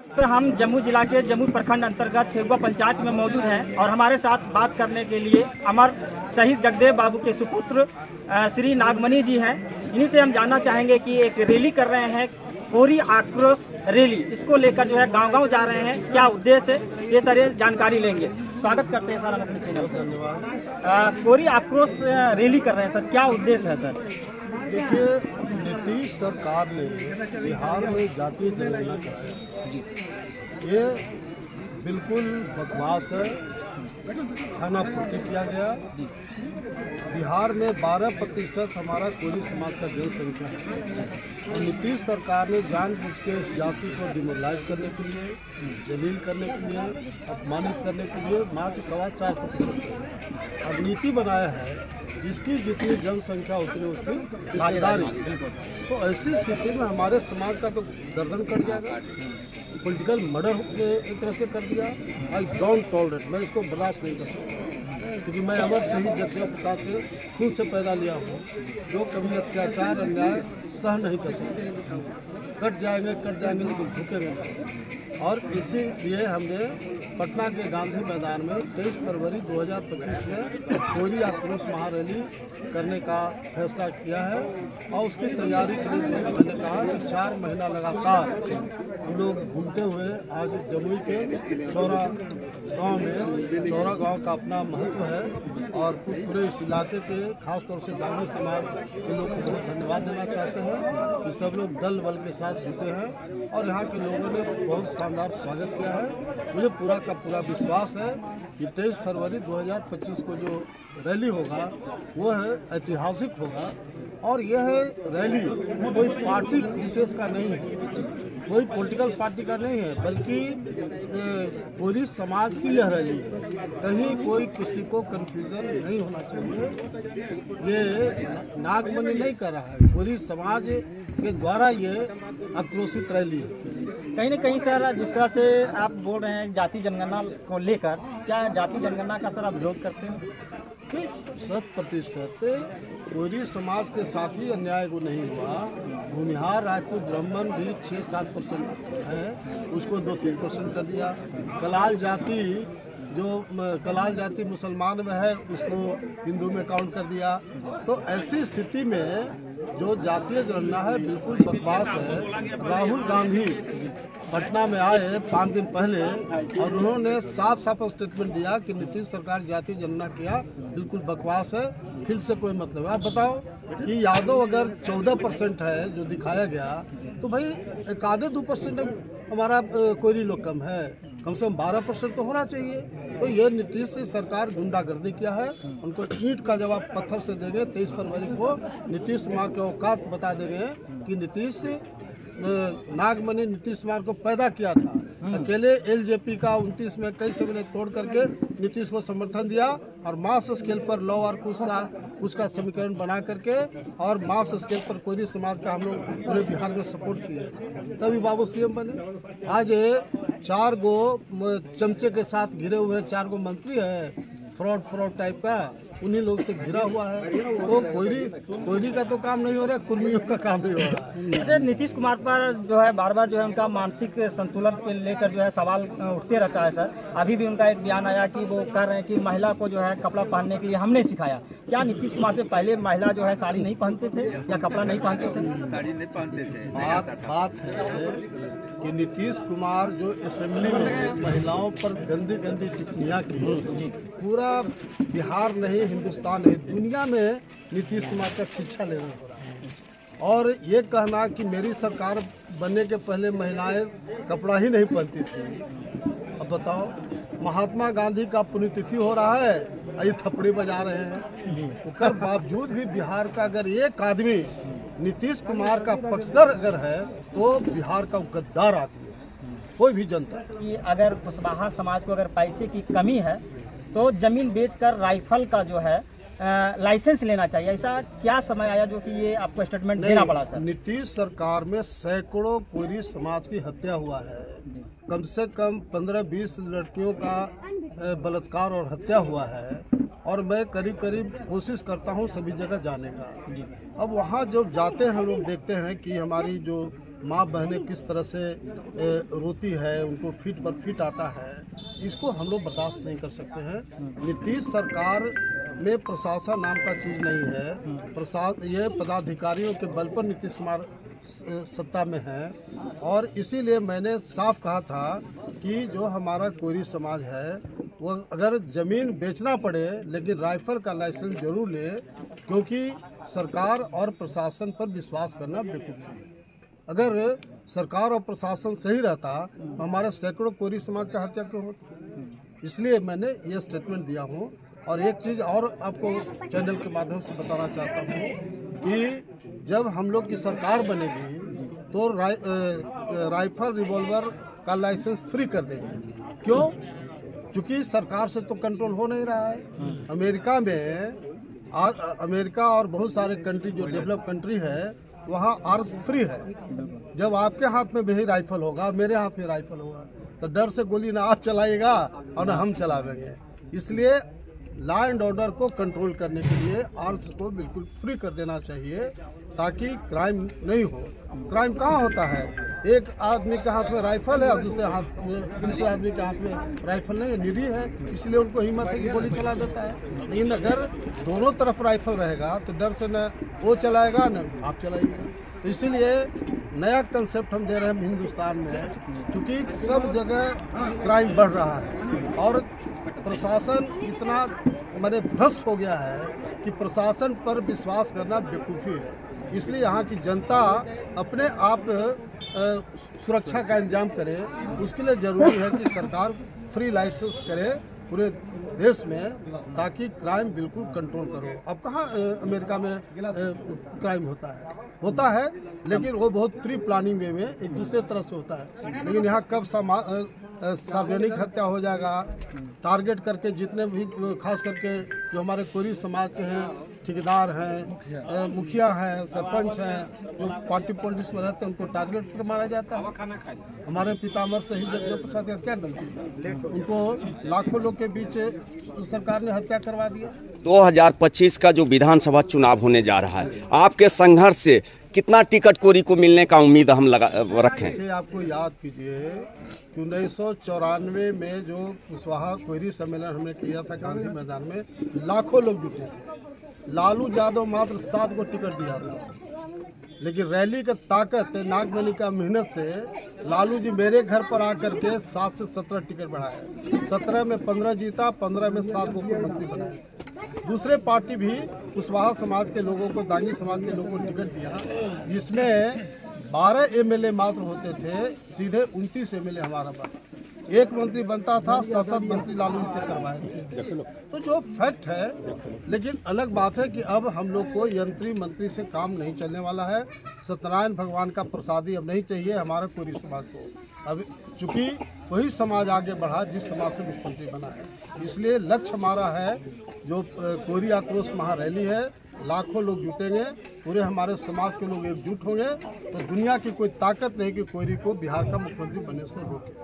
तो हम जम्मू जिला के जम्मू प्रखंड अंतर्गत थेगुआ पंचायत में मौजूद हैं और हमारे साथ बात करने के लिए अमर शहीद जगदेव बाबू के सुपुत्र श्री नागमणि जी हैं। इन्हीं से हम जानना चाहेंगे कि एक रैली कर रहे हैं, कोरी आक्रोश रैली, इसको लेकर जो है गांव-गांव जा रहे हैं, क्या उद्देश्य है, ये सारी जानकारी लेंगे। स्वागत करते हैं सर हम अपने चैनल पर। धन्यवाद। कोरी आक्रोश रैली कर रहे हैं सर, क्या उद्देश्य है सर? देखिए, नीतीश सरकार ने बिहार में जातीय जनगणना कराया जी, ये बिल्कुल बकवास है, खाना पूर्ति किया गया। बिहार में 12% हमारा कोरी समाज का जनसंख्या है और नीतीश सरकार ने जानबूझ के इस जाति को डिमोरलाइज करने के लिए, जलील करने के लिए, अपमानित करने के लिए मात्र 4.25% अब नीति बनाया है, जिसकी जितनी जनसंख्या उतनी उसकी भागीदारी। तो ऐसी स्थिति में हमारे समाज का तो गर्दन कट जाएगा, पॉलिटिकल मर्डर एक तरह से कर दिया। आई डोंट टॉलरेट, मैं इसको बर्दाश्त नहीं कर सकता, क्योंकि मैं अमर शहीद जगदेव प्रसाद के खून से पैदा लिया हूँ, जो कभी अत्याचार अन्याय सह नहीं कर सकते। कट जाएंगे लेकिन झुकेंगे नहीं। और इसीलिए हमने पटना के गांधी मैदान में 23 फरवरी 2025 में कोरी आक्रोश महारैली करने का फैसला किया है और उसकी तैयारी के लिए मैंने कहा कि 4 महीना लगातार हम लोग घूमते हुए आज जमुई के चौरा गांव का अपना महत्व है और पूरे इस इलाके के खासतौर से गांधी समाज के लोग को बहुत धन्यवाद देना चाहते हैं कि सब लोग दल बल के साथ जुटे हैं और यहाँ के लोगों ने बहुत शानदार स्वागत किया है। मुझे पूरा का पूरा विश्वास है कि 23 फरवरी 2025 को जो रैली होगा वो है ऐतिहासिक होगा और यह रैली कोई पार्टी विशेष का नहीं है, कोई पॉलिटिकल पार्टी का नहीं है, बल्कि पूरी समाज की यह रैली है। कहीं कोई किसी को कंफ्यूजन नहीं होना चाहिए। ये नागमणि नहीं कर रहा है, पूरी समाज के द्वारा ये आक्रोशित रैली है। कहीं न कहीं सर, जिस तरह से आप बोल रहे हैं जाति जनगणना को लेकर, क्या जाति जनगणना का सर आप विरोध करते हैं? 100% कोरी समाज के साथ ही अन्याय को नहीं हुआ। भूमिहार राजपूत ब्राह्मण भी 6-7% है, उसको 2-3% कर दिया। कलाल जाति मुसलमान में है, उसको हिंदू में काउंट कर दिया। तो ऐसी स्थिति में जो जातीय जनगणना है बिल्कुल बकवास है। राहुल गांधी पटना में आए 5 दिन पहले और उन्होंने साफ स्टेटमेंट दिया कि नीतीश सरकार जातीय जनगणना किया बिल्कुल बकवास है, फिर से कोई मतलब है। आप बताओ कि यादव अगर 14% है जो दिखाया गया, तो भाई 1-2% हमारा कोई लोग कम है, कम से कम 12% तो होना चाहिए। तो ये नीतीश सरकार गुंडागर्दी किया है, उनको ईंट का जवाब पत्थर से देंगे। 23 फरवरी को नीतीश कुमार के औकात बता देंगे कि नागमणि नीतीश कुमार को पैदा किया था। अकेले एलजेपी का 29 में कई सब ने तोड़ करके नीतीश को समर्थन दिया और मास स्केल पर लॉ और कुछ का समीकरण बना करके और मास स्केल पर कोई समाज का हम लोग पूरे बिहार में सपोर्ट किए, तभी बाबू सीएम बने। आज 4 गो चमचे के साथ घिरे हुए 4 गो मंत्री है, फ्रॉड टाइप का, उन्हीं लोग से घिरा हुआ है। तो कोयरी का तो काम नहीं हो रहा है, कुर्मियों का काम नहीं हो रहा है। नीतीश कुमार पर जो है बार बार जो है उनका मानसिक संतुलन को लेकर जो है सवाल उठते रहता है सर। अभी भी उनका एक बयान आया कि वो कह रहे हैं कि महिला को जो है कपड़ा पहनने के लिए हमने सिखाया। क्या नीतीश कुमार से पहले महिला जो है साड़ी नहीं पहनते थे या कपड़ा नहीं पहनते थे? साड़ी नहीं पहनते थे। बात है कि नीतीश कुमार जो असेंबली में महिलाओं पर गंदी टिप्पणियाँ की, पूरा बिहार नहीं हिंदुस्तान नहीं दुनिया में नीतीश कुमार का शिक्षा लेना हो रहा है। और ये कहना कि मेरी सरकार बनने के पहले महिलाएं कपड़ा ही नहीं पहनती थी। अब बताओ, महात्मा गांधी का पुण्यतिथि हो रहा है, ये थप्पड़ी बजा रहे हैं। उसके बावजूद भी बिहार का अगर एक आदमी नीतीश कुमार का पक्षधर अगर है तो बिहार का गद्दार आदमी है, कोई भी जनता। कि अगर कुशवाहा समाज को अगर पैसे की कमी है तो जमीन बेचकर राइफल का जो है लाइसेंस लेना चाहिए, ऐसा क्या समय आया जो कि ये आपको स्टेटमेंट देना पड़ा सर? नीतीश सरकार में सैकड़ों कोरी समाज की हत्या हुआ है, कम से कम 15-20 लड़कियों का बलात्कार और हत्या हुआ है और मैं करीब कोशिश करता हूँ सभी जगह जाने का। अब वहाँ जब जाते हैं हम लोग देखते हैं कि हमारी जो माँ बहनें किस तरह से रोती है, उनको फीट पर फीट आता है, इसको हम लोग बर्दाश्त नहीं कर सकते हैं। नीतीश सरकार में प्रशासन नाम का चीज़ नहीं है। ये पदाधिकारियों के बल पर नीतीश कुमार सत्ता में है, और इसीलिए मैंने साफ कहा था कि जो हमारा कोरी समाज है वो अगर ज़मीन बेचना पड़े लेकिन राइफल का लाइसेंस जरूर ले, क्योंकि सरकार और प्रशासन पर विश्वास करना बेवकूफ़ी है। अगर सरकार और प्रशासन सही रहता तो हमारे सैकड़ों कोरी समाज का हत्या क्यों होती। इसलिए मैंने ये स्टेटमेंट दिया हूँ। और एक चीज़ और आपको चैनल के माध्यम से बताना चाहता हूँ कि जब हम लोग की सरकार बनेगी तो राइफल रिवॉल्वर का लाइसेंस फ्री कर देंगे। क्यों? क्योंकि सरकार से तो कंट्रोल हो नहीं रहा है। अमेरिका और बहुत सारे कंट्री जो डेवलप कंट्री है वहाँ आर्म्स फ्री है। जब आपके हाथ में भी राइफल होगा, मेरे हाथ में राइफल होगा, तो डर से गोली ना आप चलाएगा और ना हम चलावेंगे। इसलिए लॉ एंड ऑर्डर को कंट्रोल करने के लिए आर्म्स को बिल्कुल फ्री कर देना चाहिए ताकि क्राइम नहीं हो। क्राइम कहाँ होता है? एक आदमी के हाथ में राइफल है और दूसरे आदमी के हाथ में राइफल नहीं है, निरीह है, इसलिए उनको हिम्मत है कि गोली चला देता है। लेकिन अगर दोनों तरफ राइफल रहेगा तो डर से न वो चलाएगा न आप चलाइएगा। तो इसीलिए नया कंसेप्ट हम दे रहे हैं हिंदुस्तान में, क्योंकि सब जगह क्राइम बढ़ रहा है और प्रशासन इतना भ्रष्ट हो गया है कि प्रशासन पर विश्वास करना बेवकूफ़ी है। इसलिए यहाँ की जनता अपने आप सुरक्षा का इंतजाम करे। उसके लिए ज़रूरी है कि सरकार फ्री लाइसेंस करे पूरे देश में, ताकि क्राइम बिल्कुल कंट्रोल करो। अब कहाँ अमेरिका में क्राइम होता है लेकिन वो बहुत प्री प्लानिंग वे में एक दूसरे तरह से होता है। लेकिन यहाँ कब सार्वजनिक हत्या हो जाएगा, टारगेट करके जितने भी खास करके जो हमारे कोरी समाज के हैं, ठेकेदार हैं, मुखिया हैं, सरपंच हैं, जो पार्टी पॉलिटिक्स में रहते हैं, उनको टारगेट कर मारा जाता है। हमारे पितामह शहीद जगदेव प्रसाद का क्या गलती? उनको लाखों लोग के बीच सरकार ने हत्या करवा दिया। 2025 का जो विधानसभा चुनाव होने जा रहा है, आपके संघर्ष से कितना टिकट कोरी को मिलने का उम्मीद हम रखें? आपको याद कीजिए कि 1994 में जो कुशवाहा कोयरी सम्मेलन हमने किया था गांधी मैदान में, लाखों लोग जुटे थे। लालू यादव मात्र 7 को टिकट दिया था, लेकिन रैली का ताकत, नागमणि का मेहनत से लालू जी मेरे घर पर आकर के 7 से 17 टिकट बढ़ाए। 17 में 15 जीता, 15 में 7 को मुख्यमंत्री बनाए। दूसरे पार्टी भी कुशवाहा समाज के लोगों को, दांगी समाज के लोगों को टिकट दिया, जिसमें 12 एमएलए मात्र होते थे, सीधे 29 एमएलए हमारा बना। एक मंत्री बनता था, 7 मंत्री लालू जी से करवाए थे। तो जो फैक्ट है, लेकिन अलग बात है कि अब हम लोग को यंत्री मंत्री से काम नहीं चलने वाला है। सत्यनारायण भगवान का प्रसादी अब नहीं चाहिए हमारा कोरी समाज को। अब चूंकि वही समाज आगे बढ़ा जिस समाज से मुख्यमंत्री बना है, इसलिए लक्ष्य हमारा है जो कोरी आक्रोश महारैली है, लाखों लोग जुटेंगे, पूरे हमारे समाज के लोग एकजुट होंगे, तो दुनिया की कोई ताकत नहीं कि कोयरी को बिहार का मुख्यमंत्री बनने से रोके।